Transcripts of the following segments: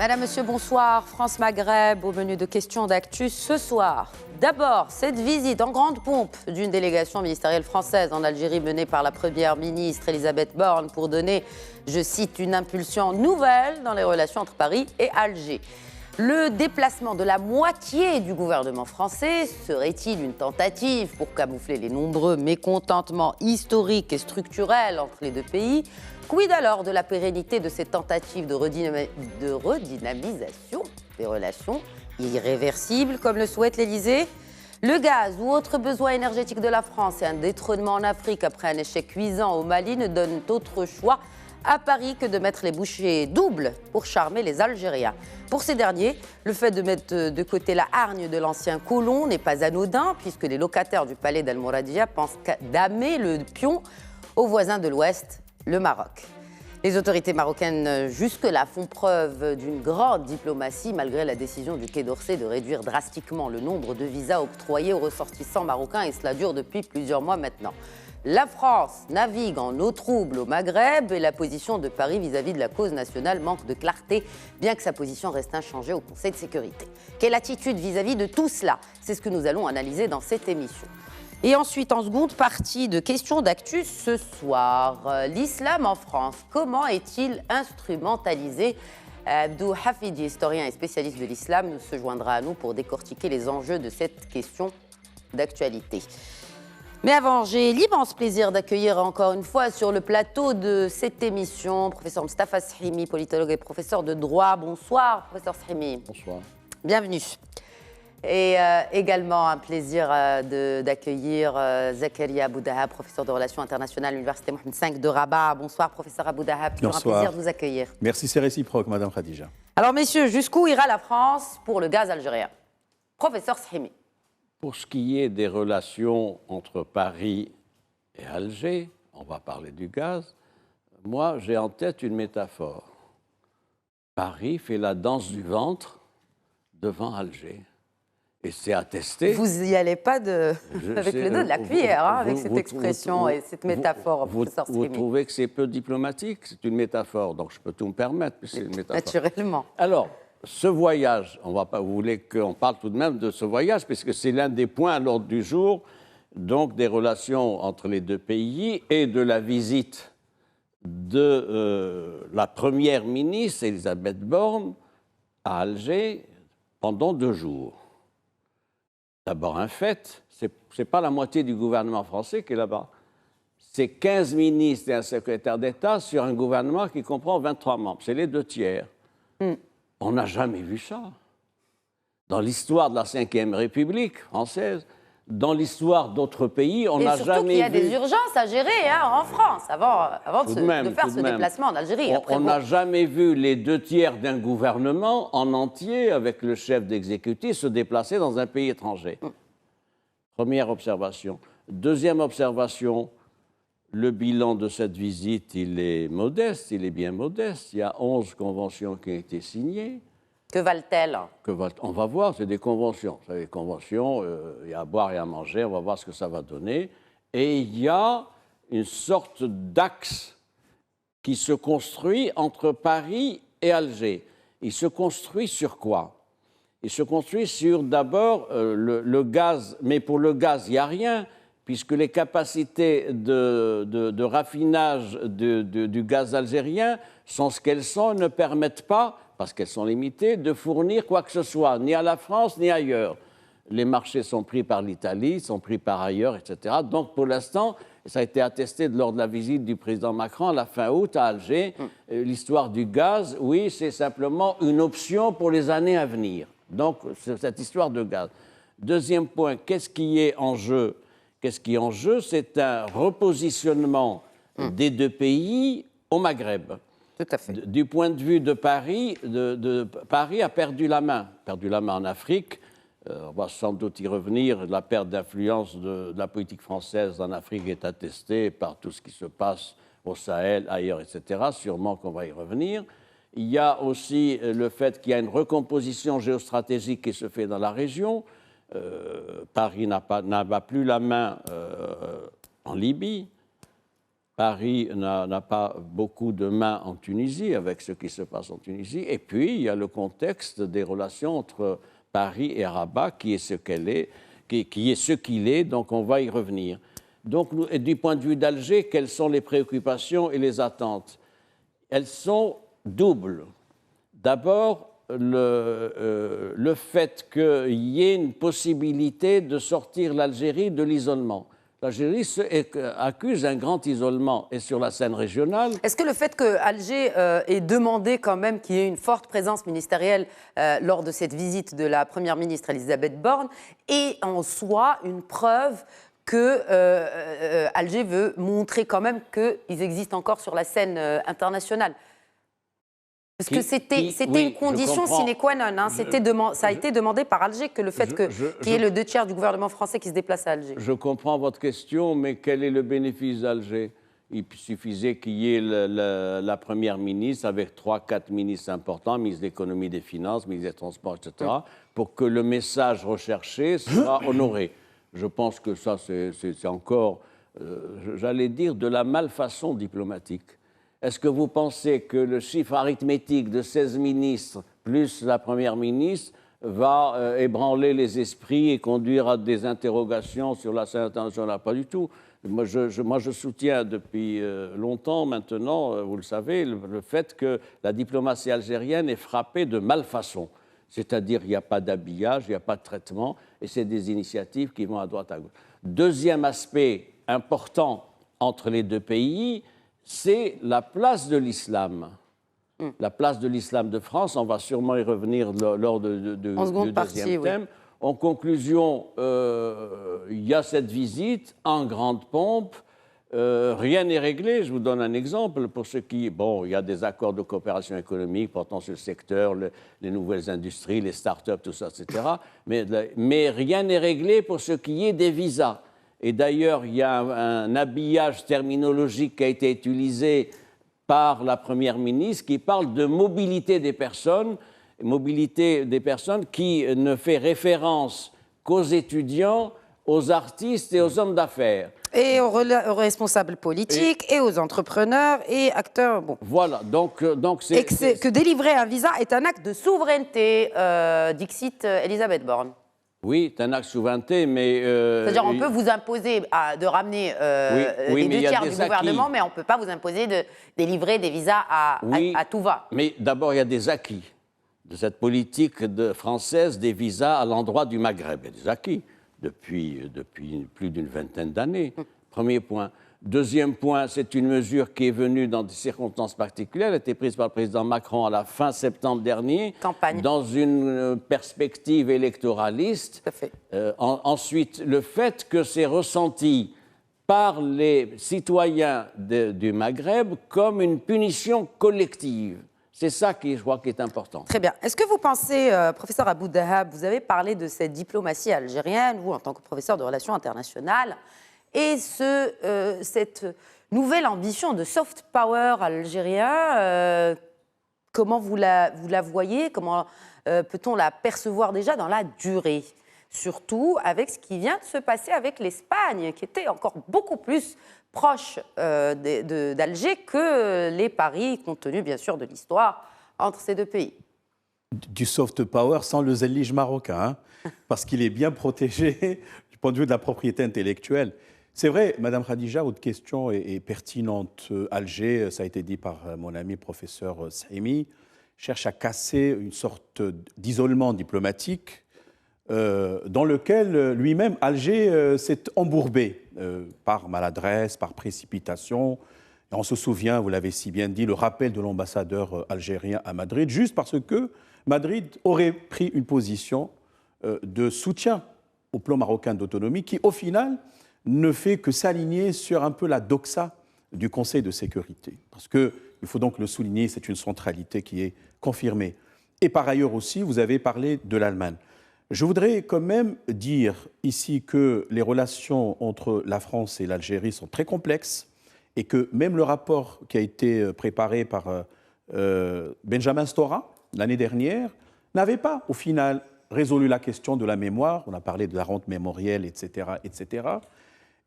Madame, Monsieur, bonsoir. France-Maghreb au menu de questions d'actu ce soir. D'abord, cette visite en grande pompe d'une délégation ministérielle française en Algérie menée par la première ministre Elisabeth Borne pour donner, je cite, une impulsion nouvelle dans les relations entre Paris et Alger. Le déplacement de la moitié du gouvernement français serait-il une tentative pour camoufler les nombreux mécontentements historiques et structurels entre les deux pays ? Quid alors de la pérennité de ces tentatives de redynamisation des relations irréversibles, comme le souhaite l'Élysée ? Le gaz ou autre besoin énergétique de la France et un détrônement en Afrique après un échec cuisant au Mali ne donnent autre choix à Paris que de mettre les bouchées doubles pour charmer les Algériens. Pour ces derniers, le fait de mettre de côté la hargne de l'ancien colon n'est pas anodin, puisque les locataires du palais d'Al-Mouradia pensent damer le pion aux voisins de l'Ouest, le Maroc. Les autorités marocaines, jusque-là, font preuve d'une grande diplomatie malgré la décision du Quai d'Orsay de réduire drastiquement le nombre de visas octroyés aux ressortissants marocains, et cela dure depuis plusieurs mois maintenant. La France navigue en eau trouble au Maghreb et la position de Paris vis-à-vis de la cause nationale manque de clarté, bien que sa position reste inchangée au Conseil de sécurité. Quelle attitude vis-à-vis de tout cela ? C'est ce que nous allons analyser dans cette émission. Et ensuite, en seconde partie de questions d'actu ce soir, l'islam en France, comment est-il instrumentalisé ? Abdou Hafidi, historien et spécialiste de l'islam, se joindra à nous pour décortiquer les enjeux de cette question d'actualité. Mais avant, j'ai l'immense plaisir d'accueillir encore une fois sur le plateau de cette émission professeur Mostafa Srimi, politologue et professeur de droit. Bonsoir, professeur Srimi. Bonsoir. Bienvenue. Et également un plaisir d'accueillir Zakaria Aboudahab, professeur de relations internationales à l'Université Mohamed V de Rabat. Bonsoir, professeur Aboudahab. Toujours un plaisir de vous accueillir. Merci, c'est réciproque, Madame Khadija. Alors, messieurs, jusqu'où ira la France pour le gaz algérien ? Professeur Srimi. Pour ce qui est des relations entre Paris et Alger, on va parler du gaz, moi j'ai en tête une métaphore. Paris fait la danse du ventre devant Alger. Et c'est attesté. Vous n'y allez pas avec le dos de la cuillère, avec cette expression et cette métaphore, professeur Srimi. Vous trouvez que c'est peu diplomatique ? C'est une métaphore, donc je peux tout me permettre, mais c'est une métaphore. Naturellement. Alors, ce voyage, vous voulez qu'on parle tout de même de ce voyage, puisque c'est l'un des points à l'ordre du jour, donc des relations entre les deux pays et de la visite de la première ministre, Elisabeth Borne, à Alger pendant 2 jours. D'abord, un fait, ce n'est pas la moitié du gouvernement français qui est là-bas. C'est 15 ministres et un secrétaire d'État sur un gouvernement qui comprend 23 membres. C'est les 2 tiers. On n'a jamais vu ça. Dans l'histoire de la Ve République française, dans l'histoire d'autres pays, on n'a jamais vu... Et surtout qu'il y a des urgences à gérer en France, avant de faire ce déplacement en Algérie. On n'a jamais vu les 2 tiers d'un gouvernement en entier, avec le chef d'exécutif, se déplacer dans un pays étranger. Première observation. Deuxième observation, le bilan de cette visite, il est modeste, il est bien modeste. Il y a 11 conventions qui ont été signées. Que valent-elles ? On va voir, c'est des conventions. Vous savez, les conventions, il y a à boire et à manger, on va voir ce que ça va donner. Et il y a une sorte d'axe qui se construit entre Paris et Alger. Il se construit sur quoi ? Il se construit sur d'abord le gaz, mais pour le gaz, il n'y a rien, puisque les capacités de raffinage du gaz algérien sont ce qu'elles sont, ne permettent pas, parce qu'elles sont limitées, de fournir quoi que ce soit, ni à la France, ni ailleurs. Les marchés sont pris par l'Italie, sont pris par ailleurs, etc. Donc, pour l'instant, ça a été attesté lors de la visite du président Macron à la fin août à Alger, l'histoire du gaz, oui, c'est simplement une option pour les années à venir. Donc, c'est cette histoire de gaz. Deuxième point, qu'est-ce qui est en jeu ? Qu'est-ce qui est en jeu ? C'est un repositionnement des 2 pays au Maghreb. Tout à fait. Du point de vue de Paris, Paris a perdu la main en Afrique. On va sans doute y revenir. La perte d'influence de la politique française en Afrique est attestée par tout ce qui se passe au Sahel, ailleurs, etc. Sûrement qu'on va y revenir. Il y a aussi le fait qu'il y a une recomposition géostratégique qui se fait dans la région. Paris n'a plus la main en Libye. Paris n'a pas beaucoup de main en Tunisie, avec ce qui se passe en Tunisie. Et puis, il y a le contexte des relations entre Paris et Rabat, qui est ce qu'elle est, qui est ce qu'il est, donc on va y revenir. Donc, du point de vue d'Alger, quelles sont les préoccupations et les attentes? Elles sont doubles. D'abord, le fait qu'il y ait une possibilité de sortir l'Algérie de l'isolement. L'Algérie accuse un grand isolement et sur la scène régionale. Est-ce que le fait que Alger ait demandé quand même qu'il y ait une forte présence ministérielle lors de cette visite de la Première ministre Elisabeth Borne est en soi une preuve que Alger veut montrer quand même qu'ils existent encore sur la scène internationale? Parce que c'était une condition sine qua non. Hein. Ça a été demandé par Alger que le fait qu'il y ait le 2/3 du gouvernement français qui se déplace à Alger. Je comprends votre question, mais quel est le bénéfice d'Alger? Il suffisait qu'il y ait la Première ministre avec 3-4 ministres importants, ministre de l'économie, des finances, ministre des transports, etc., pour que le message recherché soit honoré. Je pense que ça, c'est encore, j'allais dire, de la malfaçon diplomatique. Est-ce que vous pensez que le chiffre arithmétique de 16 ministres plus la Première ministre va ébranler les esprits et conduire à des interrogations sur la scène internationale? Pas du tout. Moi, je soutiens depuis longtemps maintenant, vous le savez, le fait que la diplomatie algérienne est frappée de malfaçon. C'est-à-dire qu'il n'y a pas d'habillage, il n'y a pas de traitement, et c'est des initiatives qui vont à droite à gauche. Deuxième aspect important entre les deux pays, c'est la place de l'islam. La place de l'islam de France, on va sûrement y revenir lors du deuxième thème. Oui. En conclusion, il y a cette visite en grande pompe. Rien n'est réglé. Je vous donne un exemple. Pour ceux qui... Bon, il y a des accords de coopération économique portant sur le secteur, les nouvelles industries, les start-up, tout ça, etc. Mais rien n'est réglé pour ce qui est des visas. Et d'ailleurs, il y a un habillage terminologique qui a été utilisé par la Première ministre qui parle de mobilité des personnes qui ne fait référence qu'aux étudiants, aux artistes et aux hommes d'affaires. Et aux responsables politiques, et aux entrepreneurs et acteurs. Bon. Voilà, donc c'est... Et que délivrer un visa est un acte de souveraineté, dixit Elisabeth Borne. Oui, c'est un acte de souveraineté, mais... C'est-à-dire, on peut vous imposer de ramener les 2/3 du gouvernement, mais on ne peut pas vous imposer de délivrer des visas à tout va. Mais d'abord, il y a des acquis de cette politique française des visas à l'endroit du Maghreb. Il y a des acquis depuis plus d'une vingtaine d'années. Premier point. Deuxième point, c'est une mesure qui est venue dans des circonstances particulières. Elle a été prise par le président Macron à la fin septembre dernier, dans une perspective électoraliste. Tout à fait. Ensuite, le fait que c'est ressenti par les citoyens du Maghreb comme une punition collective. C'est ça qui, je crois, qui est important. Très bien. Est-ce que vous pensez, professeur Abou Dahab, vous avez parlé de cette diplomatie algérienne, vous, en tant que professeur de relations internationales, et cette nouvelle ambition de soft power algérien, comment vous la voyez? Comment peut-on la percevoir déjà dans la durée? Surtout avec ce qui vient de se passer avec l'Espagne, qui était encore beaucoup plus proche d'Alger que les paris, compte tenu bien sûr de l'histoire entre ces deux pays. Du soft power sans le zélige marocain, hein, parce qu'il est bien protégé du point de vue de la propriété intellectuelle. C'est vrai, Madame Khadija, votre question est pertinente. Alger, ça a été dit par mon ami professeur Saimi, cherche à casser une sorte d'isolement diplomatique dans lequel lui-même, Alger, s'est embourbé par maladresse, par précipitation. Et on se souvient, vous l'avez si bien dit, le rappel de l'ambassadeur algérien à Madrid, juste parce que Madrid aurait pris une position de soutien au plan marocain d'autonomie qui, au final, ne fait que s'aligner sur un peu la doxa du Conseil de sécurité. Parce qu'il faut donc le souligner, c'est une centralité qui est confirmée. Et par ailleurs aussi, vous avez parlé de l'Allemagne. Je voudrais quand même dire ici que les relations entre la France et l'Algérie sont très complexes et que même le rapport qui a été préparé par Benjamin Stora l'année dernière n'avait pas, au final, résolu la question de la mémoire. On a parlé de la rente mémorielle, etc., etc.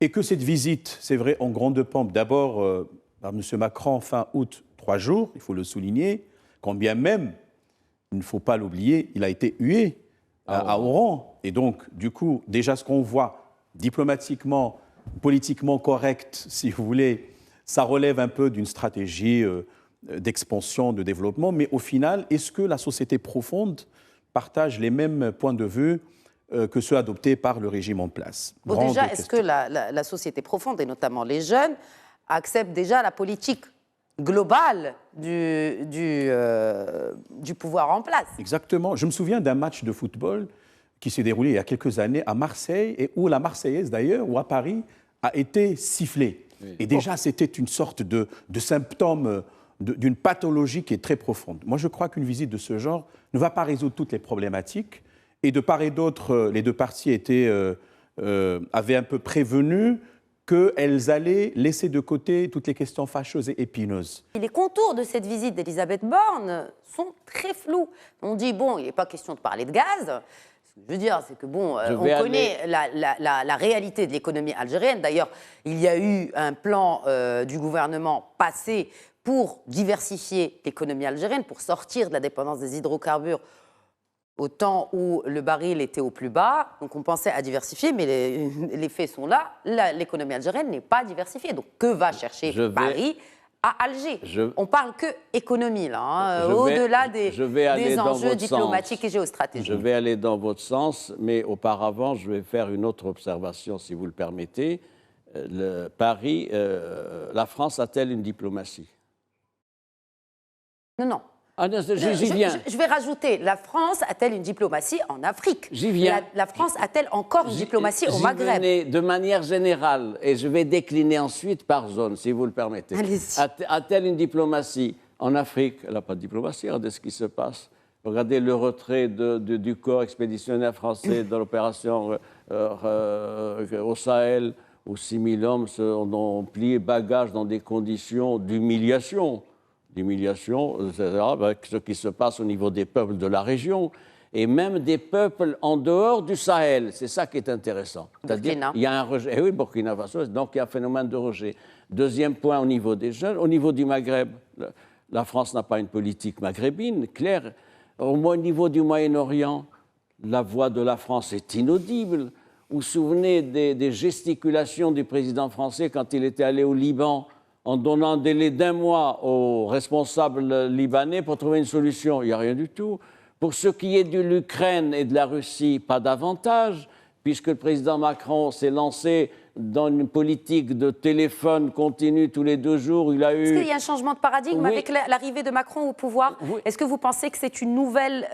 Et que cette visite, c'est vrai, en grande pompe, d'abord par M. Macron fin août, 3 jours, il faut le souligner, quand bien même, il ne faut pas l'oublier, il a été hué à Oran. Et donc, du coup, déjà ce qu'on voit diplomatiquement, politiquement correct, si vous voulez, ça relève un peu d'une stratégie d'expansion, de développement. Mais au final, est-ce que la société profonde partage les mêmes points de vue que ceux adoptés par le régime en place? Bon, déjà, est-ce que la société profonde, et notamment les jeunes, acceptent déjà la politique globale du pouvoir en place? Exactement. Je me souviens d'un match de football qui s'est déroulé il y a quelques années à Marseille, et où la Marseillaise d'ailleurs, ou à Paris, a été sifflée. Oui. Et déjà, c'était une sorte de symptôme d'une pathologie qui est très profonde. Moi, je crois qu'une visite de ce genre ne va pas résoudre toutes les problématiques. Et de part et d'autre, les deux parties avaient un peu prévenu qu'elles allaient laisser de côté toutes les questions fâcheuses et épineuses. Les contours de cette visite d'Elisabeth Borne sont très flous. On dit, bon, il n'est pas question de parler de gaz. Ce que je veux dire, c'est que, bon, on connaît la réalité de l'économie algérienne. D'ailleurs, il y a eu un plan du gouvernement passé pour diversifier l'économie algérienne, pour sortir de la dépendance des hydrocarbures au temps où le baril était au plus bas. Donc on pensait à diversifier, mais les faits sont là. L'économie algérienne n'est pas diversifiée. Donc que va chercher Paris à Alger? On parle que économie, là, hein, au-delà des enjeux diplomatiques et géostratégiques. Je vais aller dans votre sens, mais auparavant, je vais faire une autre observation, si vous le permettez. La France a-t-elle une diplomatie? Non. Ah non, j'y viens. Je vais rajouter, la France a-t-elle une diplomatie en Afrique? J'y viens. La France a-t-elle encore une diplomatie au Maghreb? De manière générale, et je vais décliner ensuite par zone, si vous le permettez. A-t-elle une diplomatie en Afrique? Elle n'a pas de diplomatie, regardez ce qui se passe. Regardez le retrait du corps expéditionnaire français dans l'opération au Sahel, où 6 000 hommes ont plié bagages dans des conditions d'humiliation, avec ce qui se passe au niveau des peuples de la région, et même des peuples en dehors du Sahel. C'est ça qui est intéressant. C'est-à-dire, il y a un rejet. Oui, Burkina Faso, donc il y a un phénomène de rejet. Deuxième point, au niveau des jeunes, au niveau du Maghreb, la France n'a pas une politique maghrébine claire. Au niveau du Moyen-Orient, la voix de la France est inaudible. Vous vous souvenez des gesticulations du président français quand il était allé au Liban, en donnant un délai d'1 mois aux responsables libanais pour trouver une solution? Il n'y a rien du tout. Pour ce qui est de l'Ukraine et de la Russie, pas davantage, puisque le président Macron s'est lancé dans une politique de téléphone continu tous les 2 jours. Est-ce qu'il y a un changement de paradigme avec l'arrivée de Macron au pouvoir? Est-ce que vous pensez que c'est une nouvelle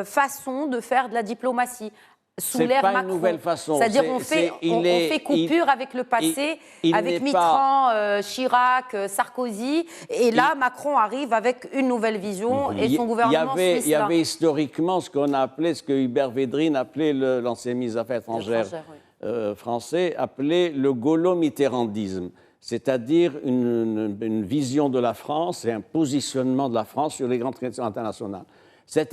façon de faire de la diplomatie sous l'ère Macron? Une nouvelle façon. C'est-à-dire on fait coupure avec le passé, avec Mitterrand, Chirac, Sarkozy, et là Macron arrive avec une nouvelle vision et son gouvernement suit cela. Il y avait historiquement ce qu'on a appelé, ce que Hubert Védrine appelait, l'ancien ministre des Affaires étrangères français, appelait le gaulo-mitterrandisme, c'est-à-dire une vision de la France et un positionnement de la France sur les grandes questions internationales. Cet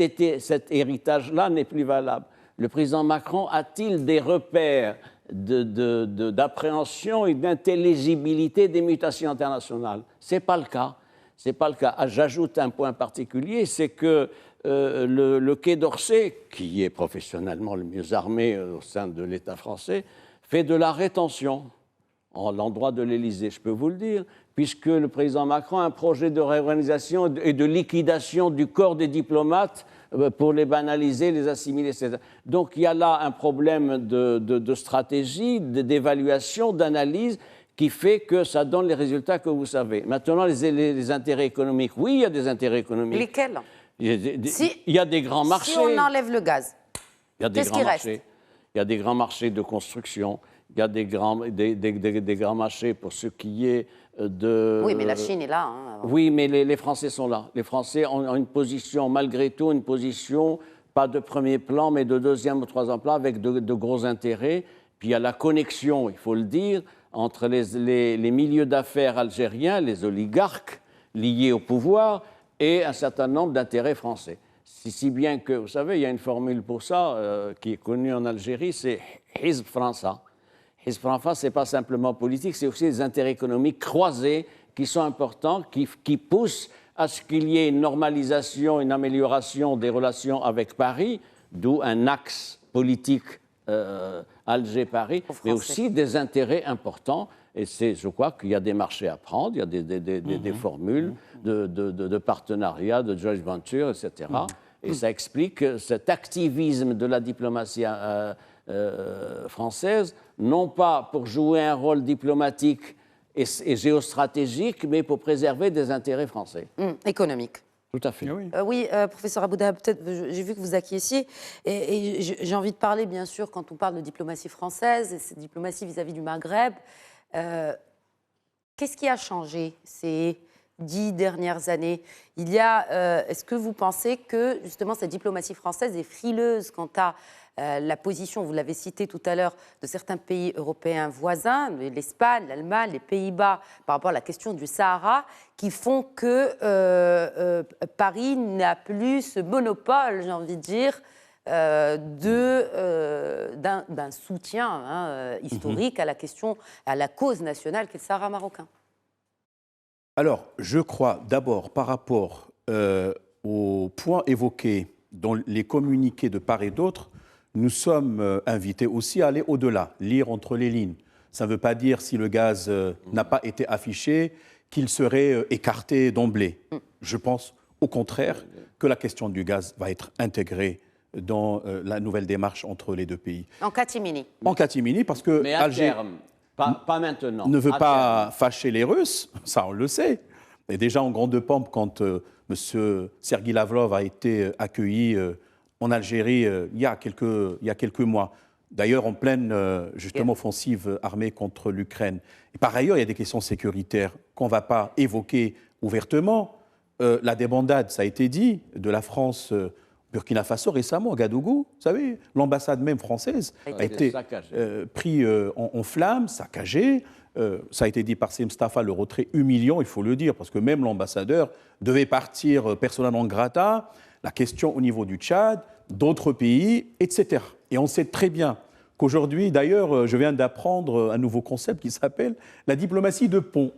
héritage-là n'est plus valable. Le président Macron a-t-il des repères d'appréhension et d'intelligibilité des mutations internationales? Ce n'est pas le cas. C'est pas le cas. J'ajoute un point particulier, c'est que le Quai d'Orsay, qui est professionnellement le mieux armé au sein de l'État français, fait de la rétention en l'endroit de l'Élysée, je peux vous le dire, puisque le président Macron a un projet de réorganisation et de liquidation du corps des diplomates pour les banaliser, les assimiler, etc. Donc il y a là un problème de stratégie, d'évaluation, d'analyse qui fait que ça donne les résultats que vous savez. Maintenant, les intérêts économiques. Oui, il y a des intérêts économiques. Lesquels? Il y a des grands marchés. Si on enlève le gaz, qu'est-ce qui reste? Il y a des grands marchés de construction. Il y a des grands marchés pour ce qui est de... Oui, mais la Chine est là. Hein, oui, mais les Français sont là. Les Français ont une position, malgré tout, une position, pas de premier plan, mais de deuxième ou troisième plan, avec de gros intérêts. Puis il y a la connexion, il faut le dire, entre les milieux d'affaires algériens, les oligarques liés au pouvoir, et un certain nombre d'intérêts français. Si bien que, vous savez, il y a une formule pour ça qui est connue en Algérie, c'est Hizb França. Hizb França, ce n'est pas simplement politique, c'est aussi des intérêts économiques croisés qui sont importants, qui poussent à ce qu'il y ait une normalisation, une amélioration des relations avec Paris, d'où un axe politique Alger-Paris, mais aussi des intérêts importants. Et je crois qu'il y a des marchés à prendre, il y a des formules de partenariat, de joint venture, etc. Et ça explique cet activisme de la diplomatie française, non pas pour jouer un rôle diplomatique et géostratégique, mais pour préserver des intérêts français. Économiques. Tout à fait. Oui, professeur Abouda, peut-être, j'ai vu que vous acquiesciez, et j'ai envie de parler, bien sûr, quand on parle de diplomatie française, et cette diplomatie vis-à-vis du Maghreb, qu'est-ce qui a changé ces 10 dernières années? Est-ce que vous pensez que, justement, cette diplomatie française est frileuse quant à la position, vous l'avez cité tout à l'heure, de certains pays européens voisins, l'Espagne, l'Allemagne, les Pays-Bas, par rapport à la question du Sahara, qui font que Paris n'a plus ce monopole, j'ai envie de dire, d'un soutien historique à la question, à la cause nationale qu'est le Sahara marocain? Alors, je crois d'abord par rapport aux points évoqués dans les communiqués de part et d'autre, nous sommes invités aussi à aller au-delà, lire entre les lignes. Ça ne veut pas dire, si le gaz n'a pas été affiché, qu'il serait écarté d'emblée. Je pense au contraire que la question du gaz va être intégrée dans la nouvelle démarche entre les deux pays. En catimini. En catimini, parce que mais à Alger terme, pas maintenant. ne veut pas fâcher les Russes, ça on le sait. Et déjà en grande pompe, quand M. Sergueï Lavrov a été accueilli en Algérie il y a quelques mois, d'ailleurs en pleine justement offensive armée contre l'Ukraine. Et par ailleurs, il y a des questions sécuritaires qu'on ne va pas évoquer ouvertement. La débandade, ça a été dit, de la France Burkina Faso récemment, à Gadougou, vous savez, l'ambassade même française a été pris en flammes, saccagée. Ça a été dit par Mustafa, le retrait humiliant, il faut le dire, parce que même l'ambassadeur devait partir personnellement grata. La question au niveau du Tchad, d'autres pays, etc. Et on sait très bien qu'aujourd'hui, d'ailleurs, je viens d'apprendre un nouveau concept qui s'appelle la diplomatie de pont,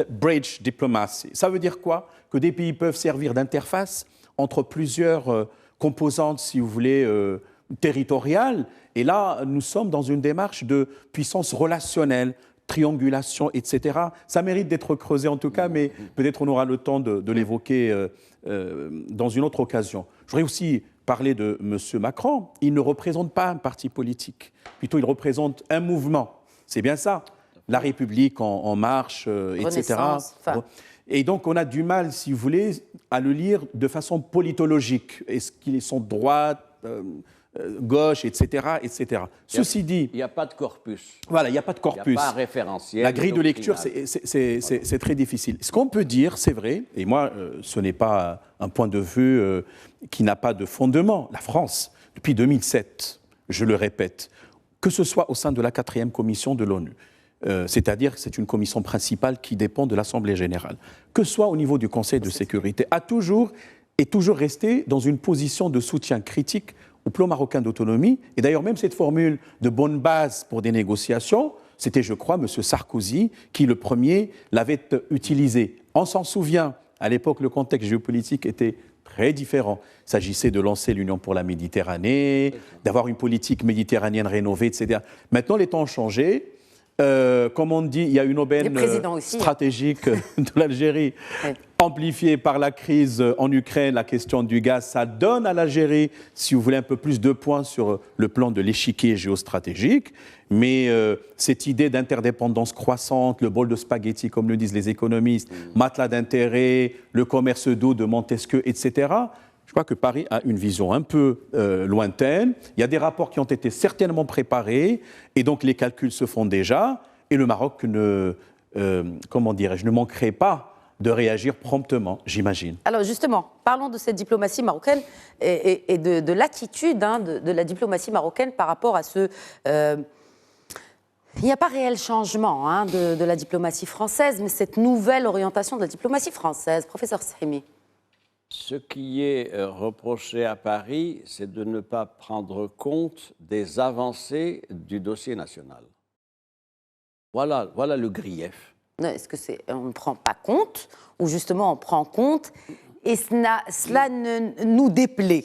bridge diplomacy. Ça veut dire quoi? Que des pays peuvent servir d'interface entre plusieurs composantes, si vous voulez, territoriales. Et là, nous sommes dans une démarche de puissance relationnelle, triangulation, etc. Ça mérite d'être creusé en tout cas, mais peut-être on aura le temps de l'évoquer dans une autre occasion. Je voudrais aussi parler de M. Macron. Il ne représente pas un parti politique, plutôt il représente un mouvement. C'est bien ça, la République en marche, etc. Et donc on a du mal, si vous voulez, à le lire de façon politologique. Est-ce qu'ils sont droite, gauche, etc., etc. Ceci dit... Il n'y a pas de corpus. Voilà, il n'y a pas de corpus. Il n'y a pas un référentiel. La grille de lecture, c'est très difficile. Ce qu'on peut dire, c'est vrai, et moi, ce n'est pas un point de vue qui n'a pas de fondement. La France, depuis 2007, je le répète, que ce soit au sein de la 4e commission de l'ONU, c'est-à-dire que c'est une commission principale qui dépend de l'Assemblée générale, que ce soit au niveau du Conseil de sécurité, est toujours resté dans une position de soutien critique au plan marocain d'autonomie. Et d'ailleurs, même cette formule de bonne base pour des négociations, c'était, je crois, M. Sarkozy qui, le premier, l'avait utilisée. On s'en souvient, à l'époque, le contexte géopolitique était très différent. Il s'agissait de lancer l'Union pour la Méditerranée, d'avoir une politique méditerranéenne rénovée, etc. Maintenant, les temps ont changé. Comme on dit, il y a une aubaine stratégique de l'Algérie, amplifiée par la crise en Ukraine, la question du gaz. Ça donne à l'Algérie, si vous voulez, un peu plus de points sur le plan de l'échiquier géostratégique. Mais cette idée d'interdépendance croissante, le bol de spaghettis, comme le disent les économistes, matelas d'intérêt, le commerce d'eau de Montesquieu, etc., je crois que Paris a une vision un peu lointaine. Il y a des rapports qui ont été certainement préparés, et donc les calculs se font déjà. Et le Maroc ne manquerait pas de réagir promptement, j'imagine. Alors justement, parlons de cette diplomatie marocaine et de l'attitude de la diplomatie marocaine par rapport à ce... il n'y a pas réel changement de la diplomatie française, mais cette nouvelle orientation de la diplomatie française. Professeur Sahimi. Ce qui est reproché à Paris, c'est de ne pas prendre compte des avancées du dossier national. Voilà le grief. Est-ce que on ne prend pas compte ou justement on prend compte et cela ne nous déplaît?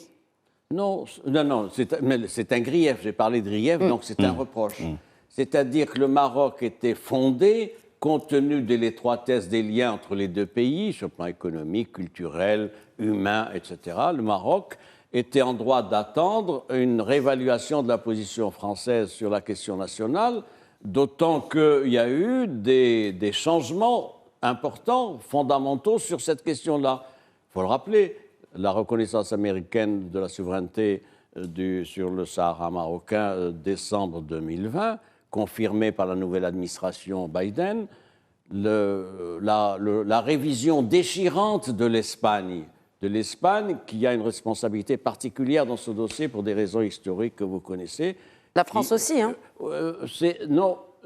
Non, c'est un grief. J'ai parlé de grief, donc c'est un reproche. C'est-à-dire que le Maroc était fondé, compte tenu de l'étroitesse des liens entre les deux pays, sur le plan économique, culturel, humain, etc. Le Maroc était en droit d'attendre une réévaluation de la position française sur la question nationale, d'autant qu'il y a eu des changements importants, fondamentaux sur cette question-là. Il faut le rappeler, la reconnaissance américaine de la souveraineté sur le Sahara marocain, décembre 2020, confirmée par la nouvelle administration Biden, la révision déchirante de l'Espagne qui a une responsabilité particulière dans ce dossier pour des raisons historiques que vous connaissez. La France aussi, hein.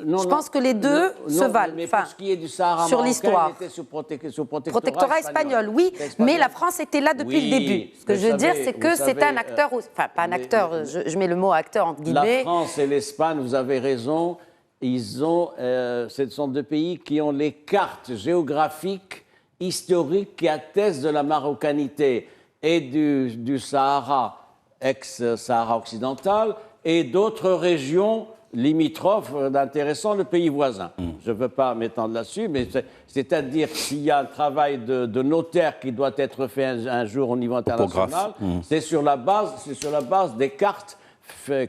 Je pense que les deux se valent. Mais pour ce qui est du Sahara sur marocain, l'histoire. il était sous protectorat espagnol, oui, mais la France était là depuis le début. Ce que je veux dire, c'est que c'est un acteur, enfin pas un acteur, je mets le mot acteur entre guillemets. La France et l'Espagne, vous avez raison, ce sont deux pays qui ont les cartes géographiques, historiques qui attestent de la marocanité et du Sahara, ex-Sahara occidental, et d'autres régions limitrophes d'intéressant le pays voisin. Je ne veux pas m'étendre là-dessus, mais c'est-à-dire s'il y a un travail de notaire qui doit être fait un jour au niveau international, c'est sur la base des cartes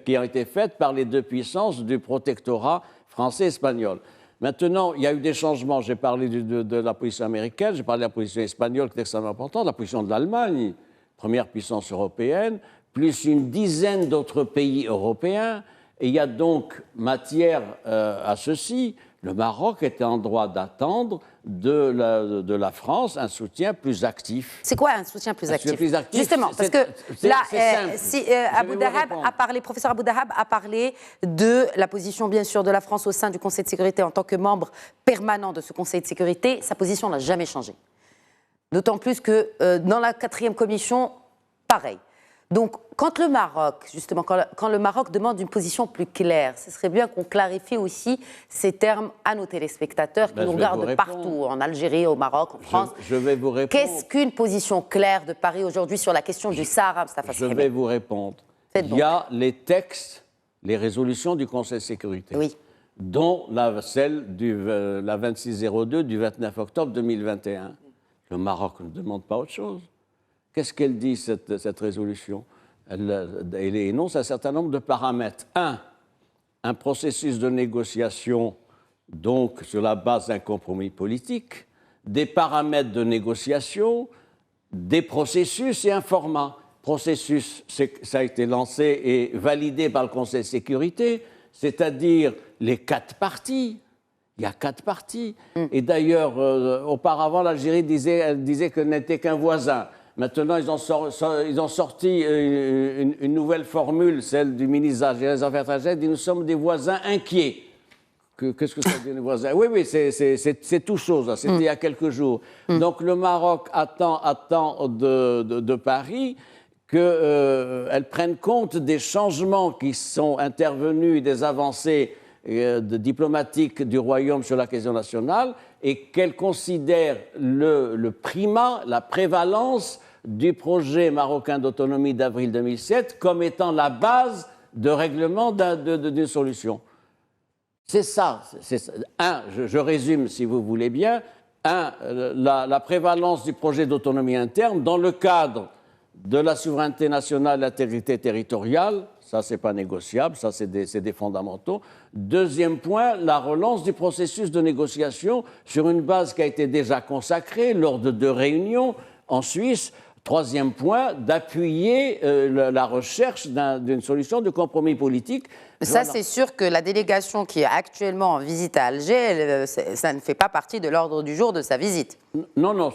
qui ont été faites par les deux puissances du protectorat français et espagnol. Maintenant, il y a eu des changements. J'ai parlé de la position américaine, j'ai parlé de la position espagnole qui est extrêmement importante, la position de l'Allemagne, première puissance européenne, plus une dizaine d'autres pays européens. Et il y a donc matière à ceci. Le Maroc était en droit d'attendre de la France un soutien plus actif. C'est quoi un soutien plus actif? Justement, parce que là, professeur Abou Dahab a parlé de la position, bien sûr, de la France au sein du Conseil de sécurité en tant que membre permanent de ce Conseil de sécurité. Sa position n'a jamais changé. D'autant plus que dans la 4e commission, pareil. Donc, quand le Maroc, justement, quand le Maroc demande une position plus claire, ce serait bien qu'on clarifie aussi ces termes à nos téléspectateurs qui nous regardent partout, en Algérie, au Maroc, en France. Je vais vous répondre. Qu'est-ce qu'une position claire de Paris aujourd'hui sur la question du Sahara, Moustapha Sremé? Je vais vous répondre. Il y a les textes, les résolutions du Conseil de sécurité, dont celle la 2602 du 29 octobre 2021. Le Maroc ne demande pas autre chose. Qu'est-ce qu'elle dit, cette résolution? Elle énonce un certain nombre de paramètres. Un processus de négociation, donc sur la base d'un compromis politique, des paramètres de négociation, des processus et un format. Processus, ça a été lancé et validé par le Conseil de sécurité, c'est-à-dire les 4 parties. Il y a 4 parties. Et d'ailleurs, auparavant, l'Algérie disait qu'elle n'était qu'un voisin. Maintenant, ils ont sorti une nouvelle formule, celle du ministre des Affaires étrangères, dit « Nous sommes des voisins inquiets ». Qu'est-ce que ça veut dire, les voisins? Oui, c'est tout chose, c'était il y a quelques jours. Donc le Maroc attend de Paris qu'elle prenne compte des changements qui sont intervenus, des avancées diplomatiques du Royaume sur la question nationale, et qu'elle considère le primat, la prévalence du projet marocain d'autonomie d'avril 2007 comme étant la base de règlement d'une solution. C'est ça. Je résume si vous voulez bien. La prévalence du projet d'autonomie interne dans le cadre de la souveraineté nationale, l'intégrité territoriale, ça c'est pas négociable, ça c'est des fondamentaux. Deuxième point, la relance du processus de négociation sur une base qui a été déjà consacrée lors de 2 réunions en Suisse. Troisième point, d'appuyer la recherche d'une solution de compromis politique. Ça, c'est sûr que la délégation qui est actuellement en visite à Alger, ça ne fait pas partie de l'ordre du jour de sa visite. Non,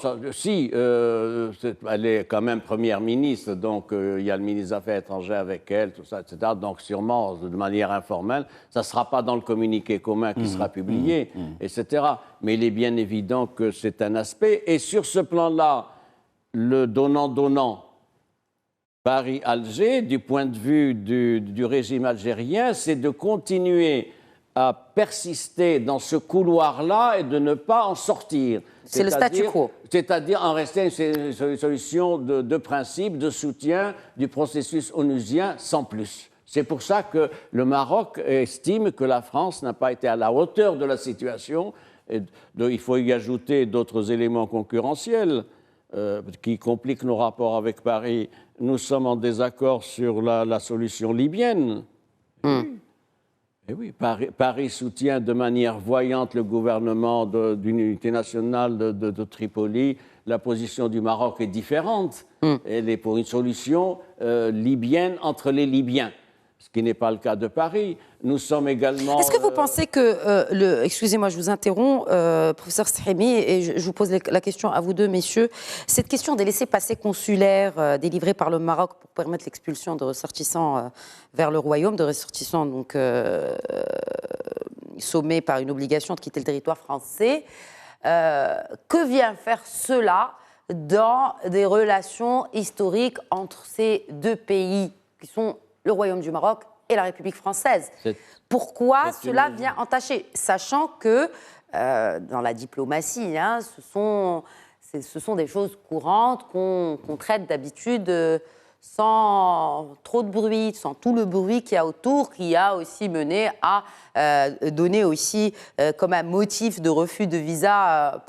elle est quand même première ministre, donc il y a le ministre des Affaires étrangères avec elle, tout ça, etc. Donc sûrement, de manière informelle, ça ne sera pas dans le communiqué commun qui sera publié, etc. Mais il est bien évident que c'est un aspect. Et sur ce plan-là, le donnant-donnant Paris-Alger, du point de vue du régime algérien, c'est de continuer à persister dans ce couloir-là et de ne pas en sortir. C'est le statu quo. C'est-à-dire en rester une solution de principe, de soutien du processus onusien sans plus. C'est pour ça que le Maroc estime que la France n'a pas été à la hauteur de la situation. Et il faut y ajouter d'autres éléments concurrentiels qui compliquent nos rapports avec Paris. Nous sommes en désaccord sur la solution libyenne. Et oui, Paris soutient de manière voyante le gouvernement d'une unité nationale de Tripoli. La position du Maroc est différente. Elle est pour une solution libyenne entre les Libyens, ce qui n'est pas le cas de Paris. Nous sommes également... Est-ce que vous pensez que... Excusez-moi, je vous interromps, professeur Stremi, et je vous pose la question à vous deux, messieurs. Cette question des laissez-passer consulaires délivrés par le Maroc pour permettre l'expulsion de ressortissants vers le royaume, de ressortissants donc sommés par une obligation de quitter le territoire français, que vient faire cela dans des relations historiques entre ces deux pays qui sont le Royaume du Maroc et la République française? Pourquoi cela vient entacher, sachant que dans la diplomatie, hein, ce sont des choses courantes qu'on traite d'habitude sans trop de bruit, sans tout le bruit qu'il y a autour, qui a aussi mené à donner aussi comme un motif de refus de visa,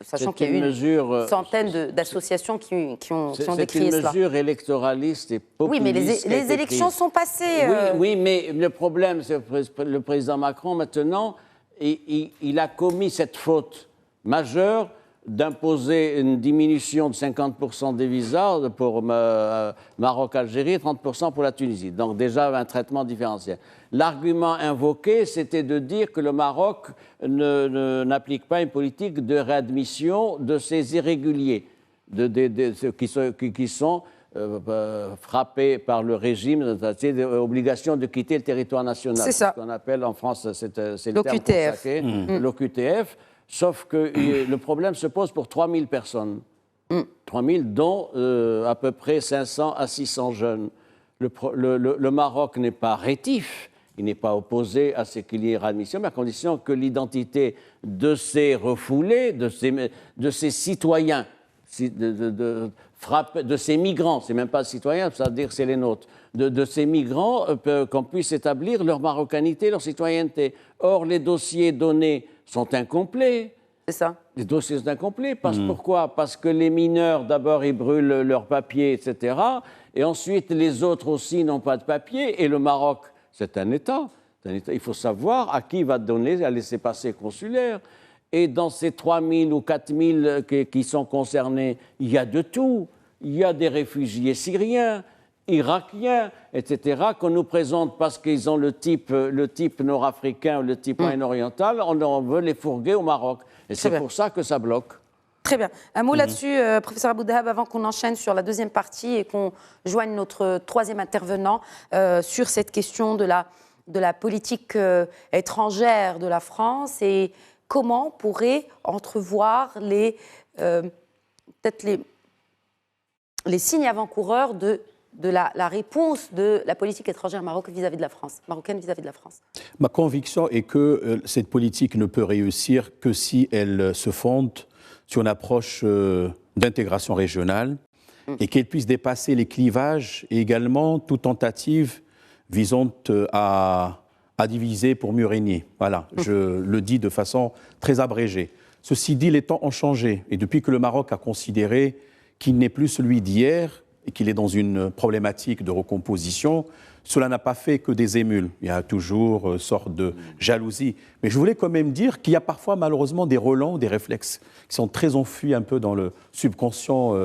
sachant qu'il y a eu une centaine d'associations qui ont décrié cela. C'est une mesure électoraliste et populiste. Oui, mais les élections sont passées. Oui, mais le problème, c'est que le président Macron, maintenant, il a commis cette faute majeure d'imposer une diminution de 50% des visas pour Maroc-Algérie et 30% pour la Tunisie. Donc déjà un traitement différentiel. L'argument invoqué, c'était de dire que le Maroc n'applique pas une politique de réadmission de ces irréguliers, qui sont frappés par le régime, c'est-à-dire l'obligation de quitter le territoire national. C'est ça. Ce qu'on appelle en France, c'est le terme consacré, l'OQTF. Sauf que le problème se pose pour 3000 personnes. 3000, dont à peu près 500 à 600 jeunes. Le Maroc n'est pas rétif, il n'est pas opposé à ce qu'il y ait réadmission, mais à condition que l'identité de ces refoulés, de ces citoyens, de ces migrants, c'est même pas citoyens, c'est-à-dire que c'est les nôtres, de ces migrants, qu'on puisse établir leur marocanité, leur citoyenneté. Or, les dossiers donnés sont incomplets. C'est ça. Les dossiers sont incomplets. Pourquoi? Parce que les mineurs, d'abord, ils brûlent leurs papiers, etc. Et ensuite, les autres aussi n'ont pas de papiers. Et le Maroc, c'est un État. Il faut savoir à qui va donner un laissez-passer consulaire. Et dans ces 3000 ou 4000 qui sont concernés, il y a de tout. Il y a des réfugiés syriens, irakiens, etc., qu'on nous présente parce qu'ils ont le type nord-africain ou le type moyen-oriental, on veut les fourguer au Maroc. Et c'est pour ça que ça bloque. Très bien. Un mot là-dessus, professeur Aboudahab, avant qu'on enchaîne sur la deuxième partie et qu'on joigne notre troisième intervenant sur cette question de la politique étrangère de la France et comment on pourrait entrevoir peut-être les signes avant-coureurs de la réponse de la politique étrangère marocaine vis-à-vis de la France. Ma conviction est que cette politique ne peut réussir que si elle se fonde sur une approche d'intégration régionale et qu'elle puisse dépasser les clivages et également toute tentative visant à diviser pour mieux régner. Voilà, je le dis de façon très abrégée. Ceci dit, les temps ont changé et depuis que le Maroc a considéré qu'il n'est plus celui d'hier et qu'il est dans une problématique de recomposition, cela n'a pas fait que des émules. Il y a toujours une sorte de jalousie. Mais je voulais quand même dire qu'il y a parfois malheureusement des relents, des réflexes qui sont très enfuis un peu dans le subconscient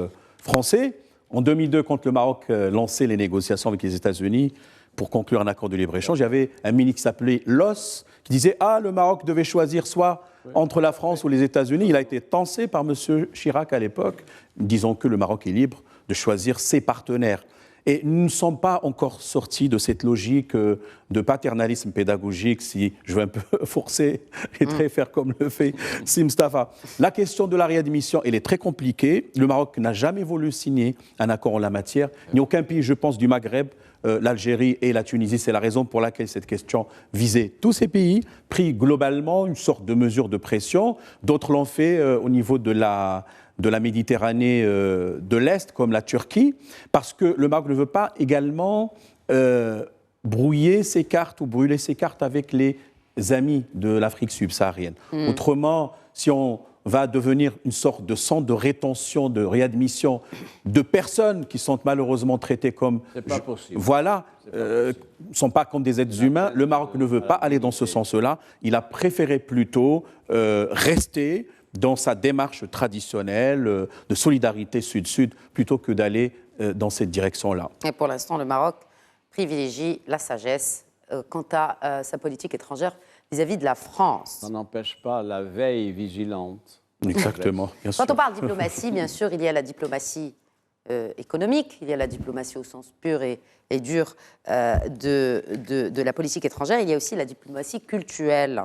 français. En 2002, quand le Maroc lançait les négociations avec les États-Unis pour conclure un accord de libre-échange, il y avait un ministre qui s'appelait Loss qui disait « Ah, le Maroc devait choisir soit entre la France ou les États-Unis ». Il a été tensé par M. Chirac à l'époque, disant que le Maroc est libre de choisir ses partenaires. Et nous ne sommes pas encore sortis de cette logique de paternalisme pédagogique, si je veux un peu forcer les traits, faire comme le fait Si Mustapha. La question de la réadmission, elle est très compliquée. Le Maroc n'a jamais voulu signer un accord en la matière, ni aucun pays, je pense, du Maghreb, l'Algérie et la Tunisie. C'est la raison pour laquelle cette question visait tous ces pays, pris globalement une sorte de mesure de pression. D'autres l'ont fait au niveau de la Méditerranée de l'Est, comme la Turquie, parce que le Maroc ne veut pas également brouiller ses cartes ou brûler ses cartes avec les amis de l'Afrique subsaharienne. Autrement, si on va devenir une sorte de centre de rétention, de réadmission de personnes qui sont malheureusement traitées comme... C'est pas possible. Voilà, ne sont pas comme des êtres humains. Le Maroc ne veut pas aller dans ce sens-là. Il a préféré plutôt rester dans sa démarche traditionnelle de solidarité sud-sud plutôt que d'aller dans cette direction-là. Et pour l'instant, le Maroc privilégie la sagesse quant à sa politique étrangère vis-à-vis de la France. Ça n'empêche pas la veille vigilante. Exactement, bien sûr. Quand on parle de diplomatie, bien sûr, il y a la diplomatie économique, il y a la diplomatie au sens pur et dur de la politique étrangère, il y a aussi la diplomatie culturelle.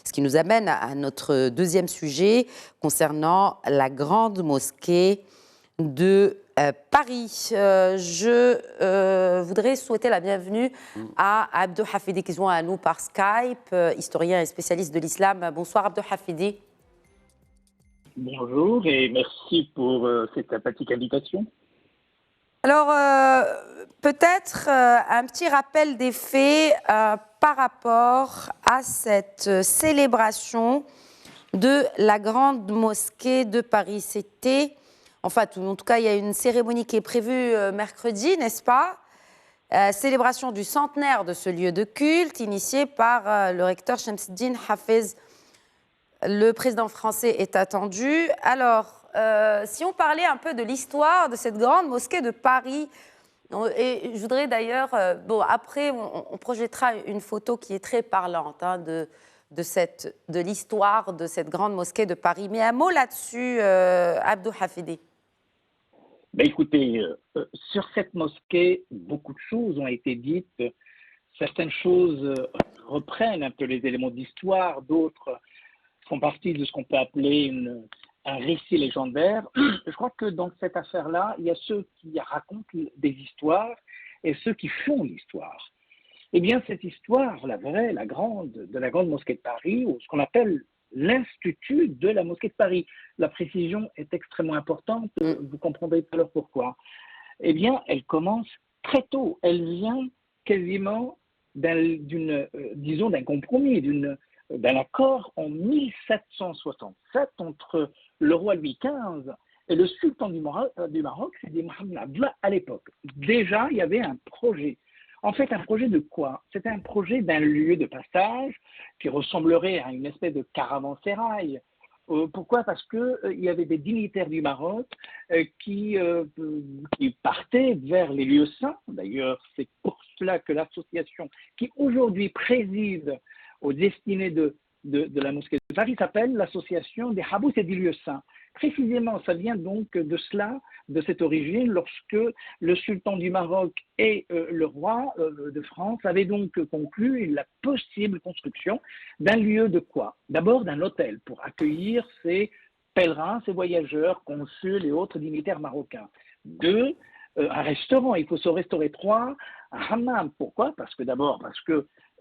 Ce qui nous amène à notre deuxième sujet concernant la grande mosquée de Paris. Je voudrais souhaiter la bienvenue à Abdou Hafidi qui se joint à nous par Skype, historien et spécialiste de l'islam. Bonsoir Abdou Hafidi. Bonjour et merci pour cette sympathique invitation. Alors, peut-être un petit rappel des faits par rapport à cette célébration de la grande mosquée de Paris. C'était, enfin, en tout cas, il y a une cérémonie qui est prévue mercredi, n'est-ce pas ? Célébration du centenaire de ce lieu de culte, initiée par le recteur Shamsuddin Hafez. Le président français est attendu. Alors, si on parlait un peu de l'histoire de cette grande mosquée de Paris, et je voudrais d'ailleurs, après, on projettera une photo qui est très parlante de l'histoire de cette grande mosquée de Paris. Mais un mot là-dessus, Abdou Hafidi. Écoutez, sur cette mosquée, beaucoup de choses ont été dites. Certaines choses reprennent un peu les éléments d'histoire, d'autres font partie de ce qu'on peut appeler un récit légendaire. Je crois que dans cette affaire-là, il y a ceux qui racontent des histoires et ceux qui font l'histoire. Eh bien, cette histoire, la vraie, la grande, de la grande mosquée de Paris, ou ce qu'on appelle l'Institut de la mosquée de Paris. La précision est extrêmement importante, vous comprendrez tout à l'heure pourquoi. Eh bien, elle commence très tôt. Elle vient quasiment d'un compromis, d'un accord en 1767 entre le roi Louis XV et le sultan du Maroc, Sidi Mohamed Abdallah à l'époque. Déjà, il y avait un projet. En fait, un projet de quoi? C'était un projet d'un lieu de passage qui ressemblerait à une espèce de caravansérail. Pourquoi? Parce qu'il y avait des dignitaires du Maroc qui partaient vers les lieux saints. D'ailleurs, c'est pour cela que l'association qui aujourd'hui préside aux destinées de la mosquée de Paris s'appelle l'association des Habous et des lieux saints. Précisément, ça vient donc de cela, de cette origine, lorsque le sultan du Maroc et le roi de France avaient donc conclu la possible construction d'un lieu de quoi? D'abord d'un hôtel pour accueillir ces pèlerins, ces voyageurs, consuls et autres dignitaires marocains. Deux, un restaurant, il faut se restaurer. Trois, un hammam. Pourquoi? Parce que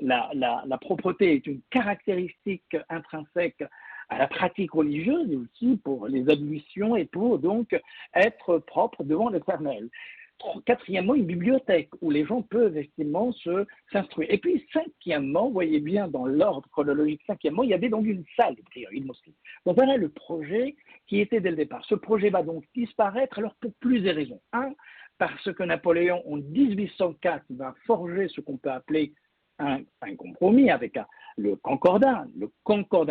la propreté est une caractéristique intrinsèque à la pratique religieuse et aussi pour les ablutions et pour donc être propre devant l'Éternel. Quatrièmement, une bibliothèque où les gens peuvent effectivement s'instruire. Et puis cinquièmement, vous voyez bien dans l'ordre chronologique, cinquièmement, il y avait donc une salle de prière, une mosquée. Donc voilà le projet qui était dès le départ. Ce projet va donc disparaître alors pour plusieurs raisons. Un, parce que Napoléon en 1804 va forger ce qu'on peut appeler un compromis avec le concordat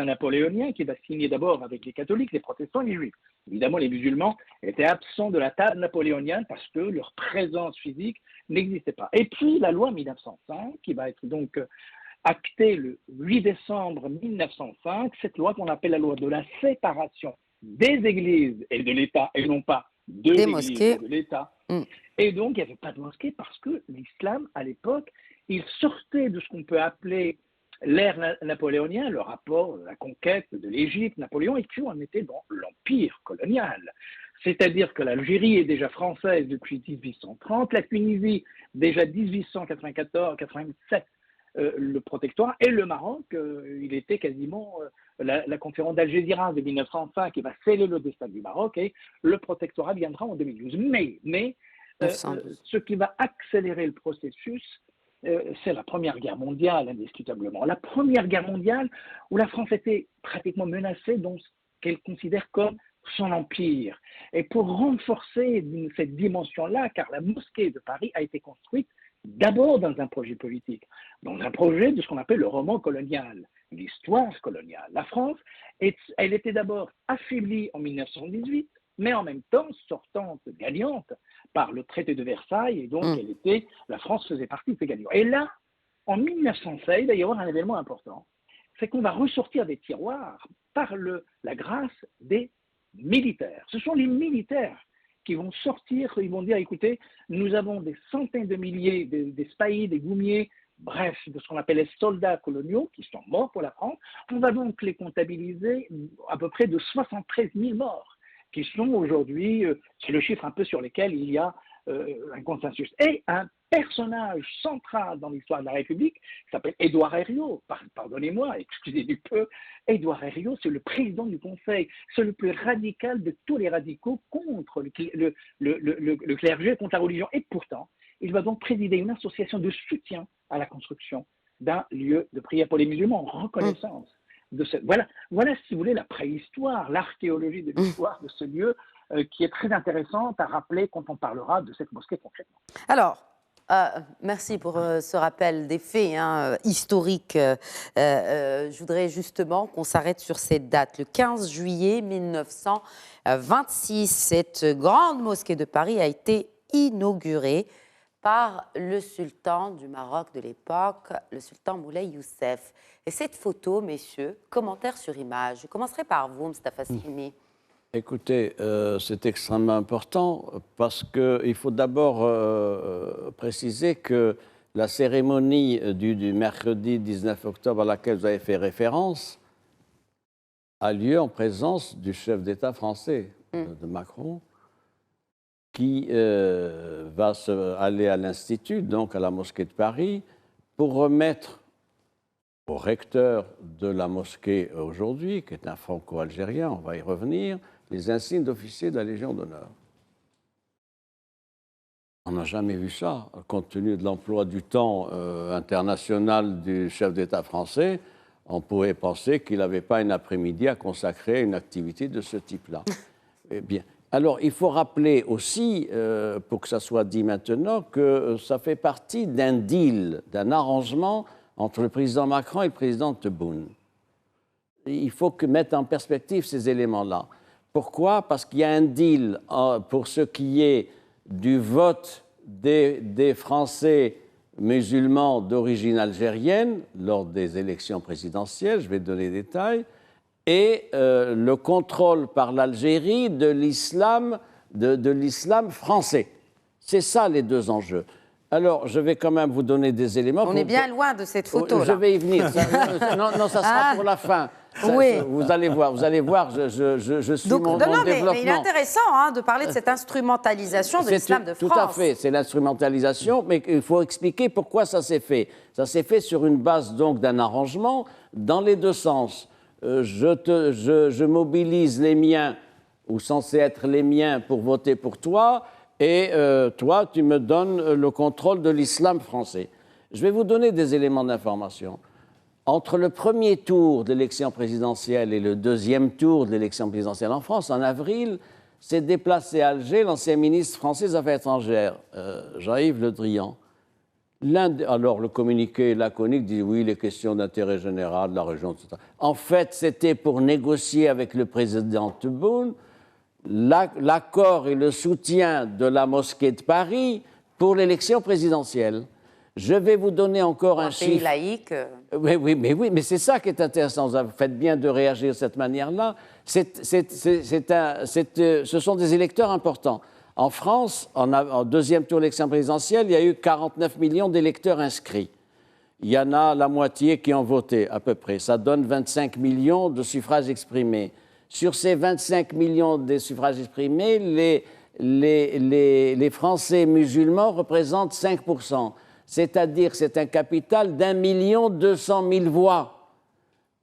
napoléonien qui va signer d'abord avec les catholiques, les protestants et les juifs. Évidemment, les musulmans étaient absents de la table napoléonienne parce que leur présence physique n'existait pas. Et puis la loi 1905 qui va être donc actée le 8 décembre 1905, cette loi qu'on appelle la loi de la séparation des églises et de l'État et non pas de Des l'Église mosquées. et de l'État. Mm. Et donc, il n'y avait pas de mosquée parce que l'islam, à l'époque, il sortait de ce qu'on peut appeler l'ère napoléonien, le rapport de la conquête de l'Égypte, Napoléon, et puis on était dans l'empire colonial. C'est-à-dire que l'Algérie est déjà française depuis 1830, la Tunisie déjà 1894-87, le protectorat, et le Maroc, il était quasiment la conférence d'Algésiras de 1905 qui va sceller le destin du Maroc, et le protectorat viendra en 2012. Mais 912. ce qui va accélérer le processus, c'est la Première Guerre mondiale, indiscutablement. La Première Guerre mondiale, où la France était pratiquement menacée dans ce qu'elle considère comme son empire. Et pour renforcer cette dimension-là, car la mosquée de Paris a été construite d'abord dans un projet politique, dans un projet de ce qu'on appelle le roman colonial, l'histoire coloniale. La France, elle était d'abord affaiblie en 1918, mais en même temps sortante, gagnante par le traité de Versailles, et donc la France faisait partie de ces gagnants. Et là, en 1916, il va y avoir un événement important, c'est qu'on va ressortir des tiroirs par la grâce des militaires. Ce sont les militaires qui vont sortir, ils vont dire, écoutez, nous avons des centaines de milliers, des spahis, des goumiers, bref, de ce qu'on appelle les soldats coloniaux qui sont morts pour la France. On va donc les comptabiliser à peu près de 73 000 morts, qui sont aujourd'hui, c'est le chiffre un peu sur lequel il y a un consensus. Et un personnage central dans l'histoire de la République qui s'appelle Édouard Herriot, pardonnez-moi, excusez du peu, Édouard Herriot, c'est le président du Conseil, c'est le plus radical de tous les radicaux contre le clergé, contre la religion. Et pourtant, il va donc présider une association de soutien à la construction d'un lieu de prière pour les musulmans en reconnaissance. Voilà, si vous voulez, la préhistoire, l'archéologie de l'histoire de ce lieu qui est très intéressante à rappeler quand on parlera de cette mosquée concrètement. Alors, merci pour ce rappel des faits historiques. Je voudrais justement qu'on s'arrête sur cette date. Le 15 juillet 1926, cette grande mosquée de Paris a été inaugurée par le sultan du Maroc de l'époque, le sultan Moulay Youssef. Et cette photo, messieurs, commentaire sur image. Je commencerai par vous, Moustapha Salimi. Écoutez, c'est extrêmement important parce qu'il faut d'abord préciser que la cérémonie du mercredi 19 octobre à laquelle vous avez fait référence a lieu en présence du chef d'État français, de Macron, qui va aller à l'Institut, donc à la mosquée de Paris, pour remettre au recteur de la mosquée aujourd'hui, qui est un franco-algérien, on va y revenir, les insignes d'officier de la Légion d'honneur. On n'a jamais vu ça, compte tenu de l'emploi du temps international du chef d'État français. On pourrait penser qu'il n'avait pas un après-midi à consacrer à une activité de ce type-là. Eh bien, alors, il faut rappeler aussi, pour que ça soit dit maintenant, que ça fait partie d'un deal, d'un arrangement entre le président Macron et le président Tebboune. Il faut mettre en perspective ces éléments-là. Pourquoi ? Parce qu'il y a un deal pour ce qui est du vote des Français musulmans d'origine algérienne lors des élections présidentielles, je vais donner des détails, et le contrôle par l'Algérie de l'islam français. C'est ça les deux enjeux. Alors, je vais quand même vous donner des éléments. On est bien loin de cette photo-là. Je vais y venir. Non, ça sera pour la fin. Oui. Vous allez voir, je suis donc, mon mais développement. il est intéressant de parler de cette instrumentalisation de l'islam de France. Tout à fait, c'est l'instrumentalisation, mais il faut expliquer pourquoi ça s'est fait. Ça s'est fait sur une base donc d'un arrangement dans les deux sens. Je mobilise les miens, ou censés être les miens, pour voter pour toi, et toi, tu me donnes le contrôle de l'islam français. Je vais vous donner des éléments d'information. Entre le premier tour de l'élection présidentielle et le deuxième tour de l'élection présidentielle en France, en avril, s'est déplacé à Alger l'ancien ministre français des Affaires étrangères, Jean-Yves Le Drian. Alors, le communiqué laconique dit oui, les questions d'intérêt général de la région, etc. En fait, c'était pour négocier avec le président Tebboune l'accord et le soutien de la mosquée de Paris pour l'élection présidentielle. Je vais vous donner encore un pays chiffre. laïque. Oui, mais c'est ça qui est intéressant. Vous faites bien de réagir de cette manière-là. Ce sont des électeurs importants. En France, en deuxième tour de l'élection présidentielle, il y a eu 49 millions d'électeurs inscrits. Il y en a la moitié qui ont voté, à peu près. Ça donne 25 millions de suffrages exprimés. Sur ces 25 millions de suffrages exprimés, les Français musulmans représentent 5%. C'est-à-dire que c'est un capital d'1,2 million voix.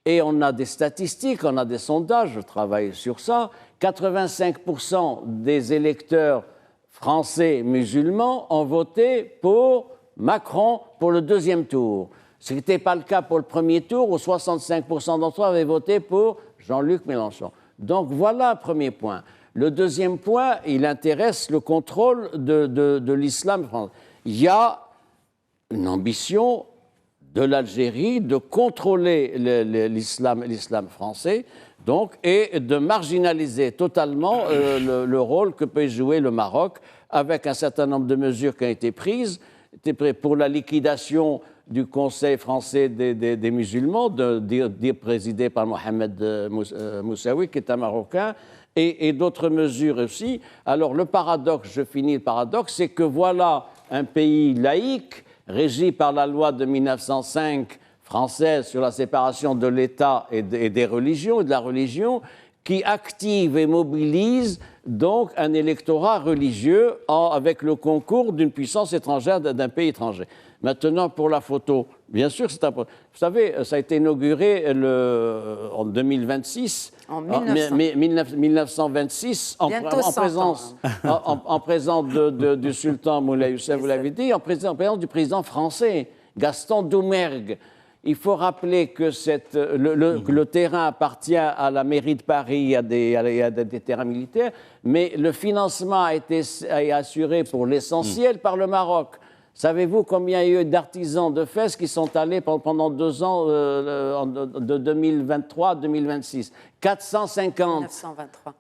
Et on a des statistiques, on a des sondages, je travaille sur ça. 85% des électeurs français musulmans ont voté pour Macron pour le deuxième tour. Ce n'était pas le cas pour le premier tour, où 65% d'entre eux avaient voté pour Jean-Luc Mélenchon. Donc voilà un premier point. Le deuxième point, il intéresse le contrôle de l'islam français. Il y a une ambition de l'Algérie de contrôler l'islam français, donc, et de marginaliser totalement le rôle que peut jouer le Maroc, avec un certain nombre de mesures qui ont été prises pour la liquidation du Conseil français des musulmans, présidé par Mohamed Moussaoui, qui est un Marocain, et d'autres mesures aussi. Alors le paradoxe, je finis le paradoxe, c'est que voilà un pays laïque, régi par la loi de 1905 française sur la séparation de l'État et des religions, et de la religion, qui active et mobilise donc un électorat religieux avec le concours d'une puissance étrangère, d'un pays étranger. Maintenant, pour la photo, bien sûr, c'est important. Vous savez, ça a été inauguré en 2026, en 1926, en présence du sultan Moulay Youssef, vous l'avez dit, en présence du président français, Gaston Doumergue. Il faut rappeler que le terrain appartient à la mairie de Paris, il y a des terrains militaires, mais le financement a été assuré pour l'essentiel par le Maroc. Savez-vous combien il y a eu d'artisans de Fès qui sont allés pendant 2 ans, de 2023 à 2026 450. 1923.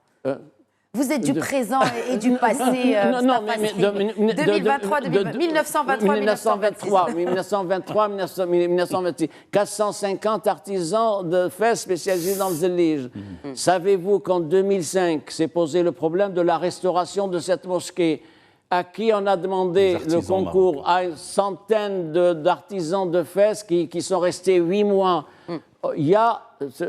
Vous êtes du présent et du passé. Non, mais 2023, 1923, 1926. 450 artisans de Fès spécialisés dans le zélige. Savez-vous qu'en 2005, s'est posé le problème de la restauration de cette mosquée, à qui on a demandé le concours, à une centaine d'artisans de Fès qui sont restés 8 mois. Il y a,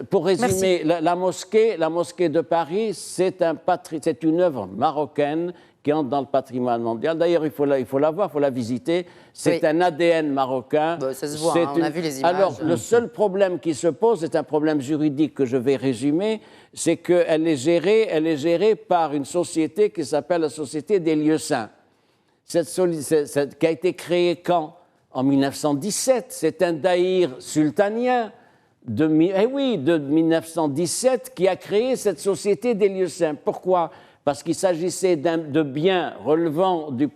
pour résumer, la mosquée de Paris, c'est une œuvre marocaine qui entre dans le patrimoine mondial. D'ailleurs, il faut la voir, il faut la visiter. C'est un ADN marocain. Ça se voit, on a vu les images. Alors, le seul problème qui se pose, c'est un problème juridique que je vais résumer, c'est qu'elle est gérée par une société qui s'appelle la Société des lieux saints. Qui a été créée quand ? En 1917. C'est un daïr sultanien de 1917 qui a créé cette Société des lieux saints. Pourquoi ? Parce qu'il s'agissait de biens relevant du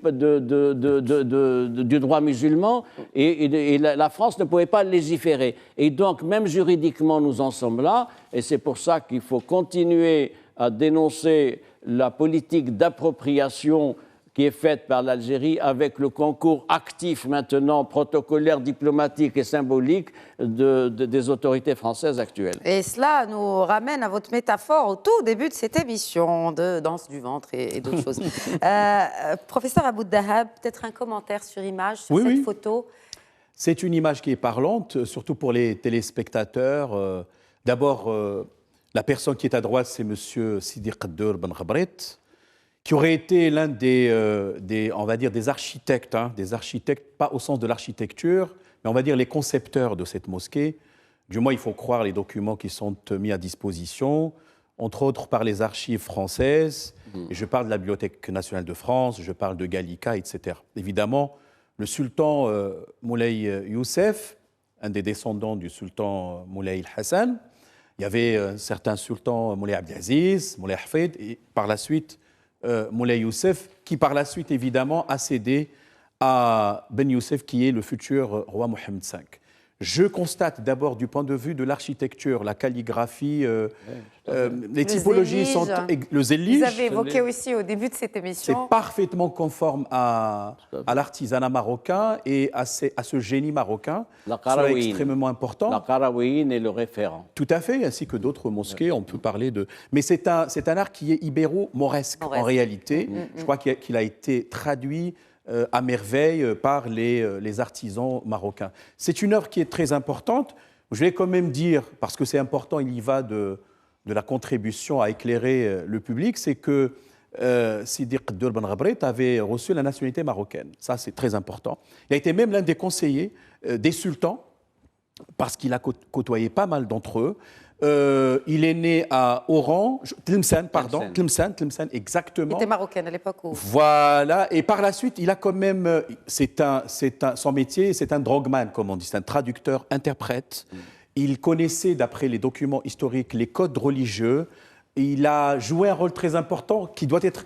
droit musulman et la France ne pouvait pas légiférer. Et donc, même juridiquement, nous en sommes là. Et c'est pour ça qu'il faut continuer à dénoncer la politique d'appropriation qui est faite par l'Algérie avec le concours actif maintenant, protocolaire, diplomatique et symbolique des autorités françaises actuelles. Et cela nous ramène à votre métaphore au tout début de cette émission de danse du ventre et d'autres choses. Professeur Abou Dahab, peut-être un commentaire sur image, sur cette photo. C'est une image qui est parlante, surtout pour les téléspectateurs. D'abord, la personne qui est à droite, c'est M. Sidi Qaddour Ben Ghabrit, qui aurait été l'un on va dire, des architectes, pas au sens de l'architecture, mais on va dire les concepteurs de cette mosquée. Du moins, il faut croire les documents qui sont mis à disposition, entre autres par les archives françaises. Et je parle de la Bibliothèque nationale de France, je parle de Gallica, etc. Évidemment, le sultan Moulay Youssef, un des descendants du sultan Moulay Hassan, il y avait un certain sultan Moulay Abdelaziz, Moulay Hafid, et par la suite, Moulay Youssef, qui par la suite, évidemment, a cédé à Ben Youssef, qui est le futur roi Mohamed V. Je constate d'abord du point de vue de l'architecture, la calligraphie, les typologies sont... Le zélige, vous avez évoqué aussi au début de cette émission. C'est parfaitement conforme à l'artisanat marocain et à ce génie marocain. C'est extrêmement important. La Qarawiyyin est le référent. Tout à fait, ainsi que d'autres mosquées, on peut parler de... Mais c'est un art qui est ibéro-mauresque en réalité. Je crois qu'il a été traduit à merveille par les artisans marocains. C'est une œuvre qui est très importante. Je vais quand même dire, parce que c'est important, il y va de la contribution à éclairer le public, c'est que Sidi Qaddour Ben Ghabrit avait reçu la nationalité marocaine. Ça, c'est très important. Il a été même l'un des conseillers des sultans, parce qu'il a côtoyé pas mal d'entre eux. Il est né à Oran, Tlemcen, exactement. Il était marocain à l'époque. Voilà, et par la suite, il a quand même, son métier, c'est un drogman, comme on dit, c'est un traducteur, interprète. Il connaissait, d'après les documents historiques, les codes religieux. Il a joué un rôle très important qui doit être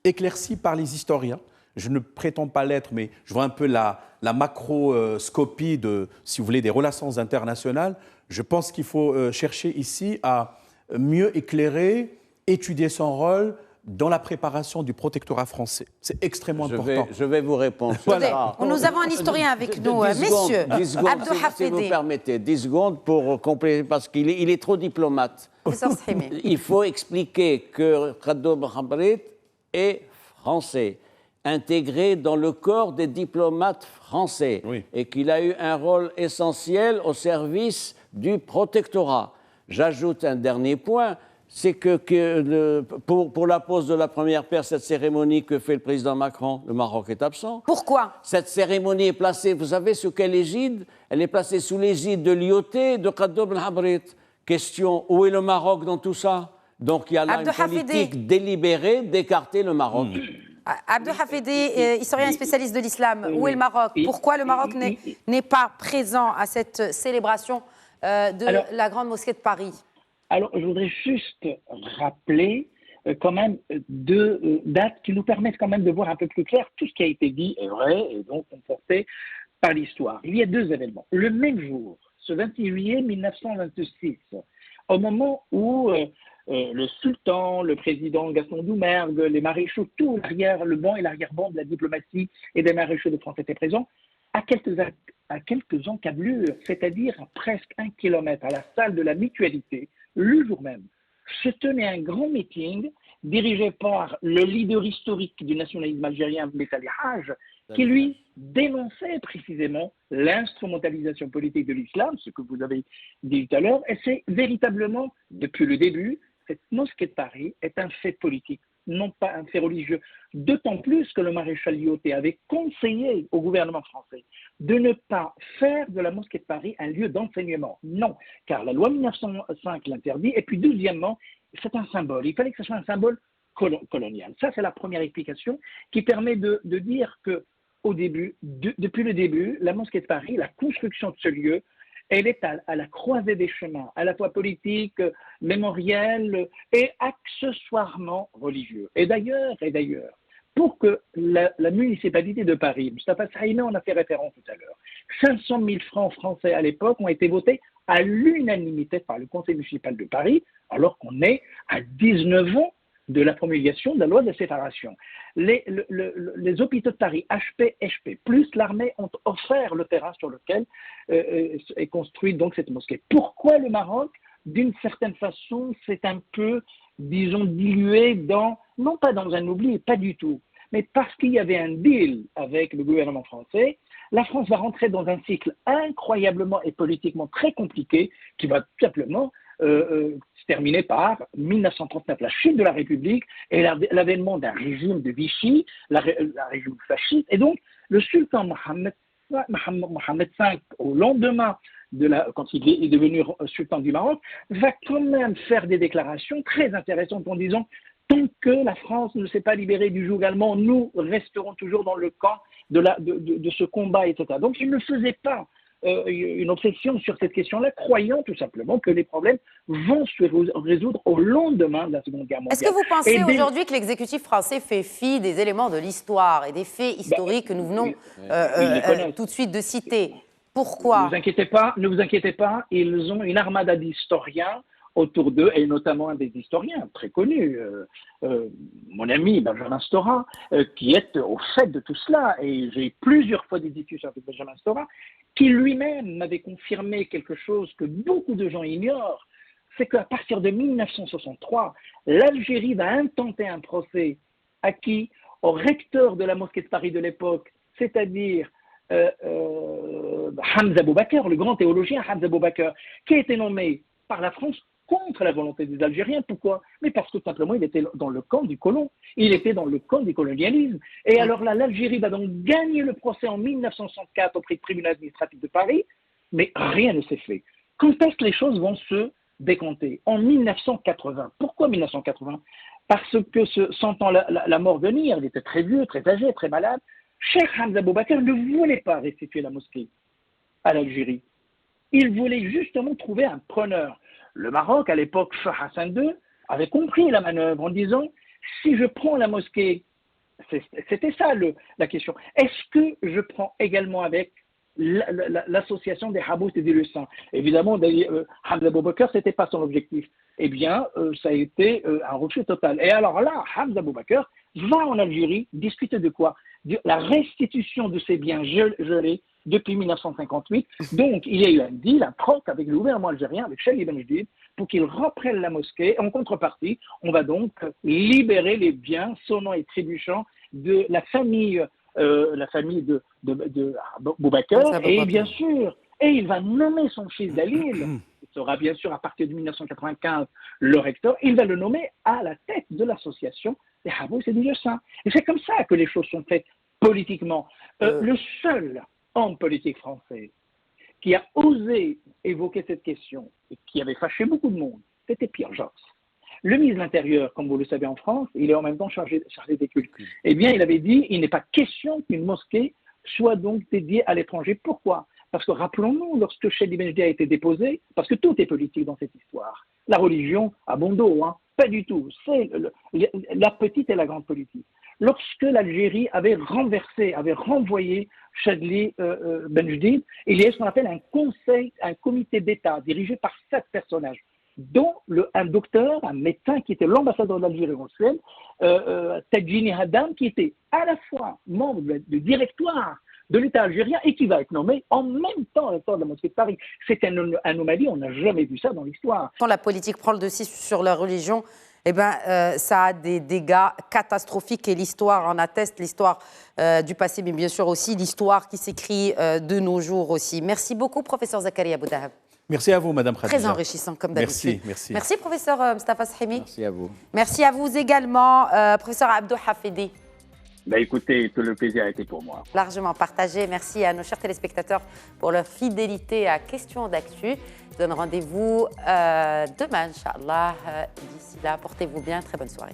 éclairci par les historiens. Je ne prétends pas l'être, mais je vois un peu la macroscopie si vous voulez, des relations internationales. Je pense qu'il faut chercher ici à mieux éclairer, étudier son rôle dans la préparation du protectorat français. C'est extrêmement important. Je vais vous répondre. Voilà. Nous avons un historien avec nous, messieurs. 10 secondes, Abdou Hafidi. si vous permettez, 10 secondes pour compléter, parce qu'il est trop diplomate. Il faut expliquer que Qaddour Ben Ghabrit est français, intégré dans le corps des diplomates français, et qu'il a eu un rôle essentiel au service du protectorat. J'ajoute un dernier point, c'est que pour la pose de la première pierre, cette cérémonie que fait le président Macron, le Maroc est absent. Pourquoi? Cette cérémonie est placée, vous savez sous quelle égide? Elle est placée sous l'égide de l'IOT de Qaddour Ben Ghabrit. Question, où est le Maroc dans tout ça? Donc il y a là une politique délibérée d'écarter le Maroc. Abdou Hafidi, historien spécialiste de l'islam, où est le Maroc? Pourquoi le Maroc n'est pas présent à cette célébration de la Grande Mosquée de Paris? Alors, je voudrais juste rappeler quand même deux dates qui nous permettent quand même de voir un peu plus clair tout ce qui a été dit est vrai et donc conforté par l'histoire. Il y a deux événements. Le même jour, ce 28 juillet 1926, au moment où le sultan, le président Gaston Doumergue, les maréchaux, tout le banc et l'arrière-ban de la diplomatie et des maréchaux de France étaient présents, à quelques encablures, c'est-à-dire à presque 1 kilomètre, à la salle de la Mutualité, le jour même, se tenait un grand meeting dirigé par le leader historique du nationalisme algérien, Messali Haj, qui lui dénonçait précisément l'instrumentalisation politique de l'islam, ce que vous avez dit tout à l'heure, et c'est véritablement, depuis le début, cette mosquée de Paris est un fait politique, non pas un fait religieux, d'autant plus que le maréchal Lyautey avait conseillé au gouvernement français de ne pas faire de la mosquée de Paris un lieu d'enseignement. Non, car la loi 1905 l'interdit, et puis deuxièmement, c'est un symbole, il fallait que ce soit un symbole colonial. Ça, c'est la première explication qui permet de dire que au début, depuis le début, la mosquée de Paris, la construction de ce lieu, elle est à la croisée des chemins, à la fois politique, mémorielle et accessoirement religieux. Et d'ailleurs, pour que la municipalité de Paris, Moustapha Saïmé en a fait référence tout à l'heure, 500 000 francs français à l'époque ont été votés à l'unanimité par le conseil municipal de Paris, alors qu'on est à 19 ans de la promulgation de la loi de séparation. Les hôpitaux de Paris, HP, HP, plus l'armée ont offert le terrain sur lequel est construite donc cette mosquée. Pourquoi le Maroc, d'une certaine façon, s'est un peu, disons, dilué non pas dans un oubli, pas du tout, mais parce qu'il y avait un deal avec le gouvernement français. La France va rentrer dans un cycle incroyablement et politiquement très compliqué qui va tout simplement se terminer par 1939, la chute de la République et l'avènement d'un régime de Vichy, la régime fasciste. Et donc, le sultan Mohammed V, au lendemain quand il est devenu sultan du Maroc, va quand même faire des déclarations très intéressantes en disant tant que la France ne s'est pas libérée du joug allemand, nous resterons toujours dans le camp de ce combat, etc. Donc, il ne faisait pas une obsession sur cette question-là, croyant tout simplement que les problèmes vont se résoudre au lendemain de la Seconde Guerre mondiale. Est-ce que vous pensez aujourd'hui que l'exécutif français fait fi des éléments de l'histoire et des faits historiques que nous venons tout de suite de citer? Pourquoi? Ne vous inquiétez pas, ils ont une armada d'historiens autour d'eux, et notamment un des historiens très connus, mon ami Benjamin Stora, qui est au fait de tout cela. Et j'ai eu plusieurs fois des discussions avec Benjamin Stora, qui lui-même m'avait confirmé quelque chose que beaucoup de gens ignorent, c'est qu'à partir de 1963, l'Algérie va intenter un procès à qui? Au recteur de la mosquée de Paris de l'époque, c'est-à-dire Hamza Boubacar, le grand théologien Hamza Boubacar, qui a été nommé par la France contre la volonté des Algériens. Pourquoi? Mais parce que tout simplement, il était dans le camp du colon. Il était dans le camp du colonialisme. Et alors là, l'Algérie va donc gagner le procès en 1964 auprès du tribunal administratif de Paris, mais rien ne s'est fait. Quand est-ce que les choses vont se décompter? En 1980. Pourquoi 1980? Parce que sentant la mort venir, il était très vieux, très âgé, très malade, Cheikh Hamza Boubacar ne voulait pas restituer la mosquée à l'Algérie. Il voulait justement trouver un preneur. Le Maroc, à l'époque, Shah Hassan II, avait compris la manœuvre en disant « si je prends la mosquée », c'était ça la question, est-ce que je prends également avec l'association des Habous et des Lusins? Évidemment, Hamza Boubacar, ce n'était pas son objectif. Eh bien, ça a été un refus total. Et alors là, Hamza Boubacar va en Algérie discuter de quoi? De la restitution de ces biens gelés depuis 1958. Donc, il y a eu un deal, un troc avec le gouvernement algérien, avec Cheikh Ibn Jdid, pour qu'il reprenne la mosquée. En contrepartie, on va donc libérer les biens sonnants et trébuchants de la famille de Boubacar. Et bien sûr, et il va nommer son fils Dalil, qui sera bien sûr à partir de 1995 le recteur, il va le nommer à la tête de l'association des Habous et des Lusins. Et c'est comme ça que les choses sont faites politiquement. Le seul homme politique français qui a osé évoquer cette question et qui avait fâché beaucoup de monde, c'était Pierre Joxe. Le ministre de l'Intérieur, comme vous le savez en France, il est en même temps chargé des cultes. Eh bien, il avait dit, il n'est pas question qu'une mosquée soit donc dédiée à l'étranger. Pourquoi? Parce que rappelons-nous, lorsque Cheikh Ibn Jdid a été déposé, parce que tout est politique dans cette histoire. La religion a bon dos, hein? Pas du tout. C'est la petite et la grande politique. Lorsque l'Algérie avait renvoyé Chadli Ben Jdid, il y a ce qu'on appelle un comité d'État dirigé par 7 personnages, dont un docteur, un médecin qui était l'ambassadeur d'Algérie au Bruxelles, Tadjini Haddam, qui était à la fois membre du directoire de l'État algérien et qui va être nommé en même temps recteur de la mosquée de Paris. C'est une anomalie, on n'a jamais vu ça dans l'histoire. Quand la politique prend le dessus sur la religion, eh ben, ça a des dégâts catastrophiques et l'histoire en atteste, l'histoire du passé, mais bien sûr aussi l'histoire qui s'écrit de nos jours aussi. Merci beaucoup, professeur Zakaria Boudahab. Merci à vous, Madame Khadija. Très enrichissant, comme d'habitude. Merci. Merci, professeur Mustafa Sahimi. Merci à vous. Merci à vous également, professeur Abdou Hafidi. Écoutez, tout le plaisir a été pour moi. Largement partagé. Merci à nos chers téléspectateurs pour leur fidélité à Questions d'actu. Je donne rendez-vous demain, Inch'Allah. D'ici là, portez-vous bien. Très bonne soirée.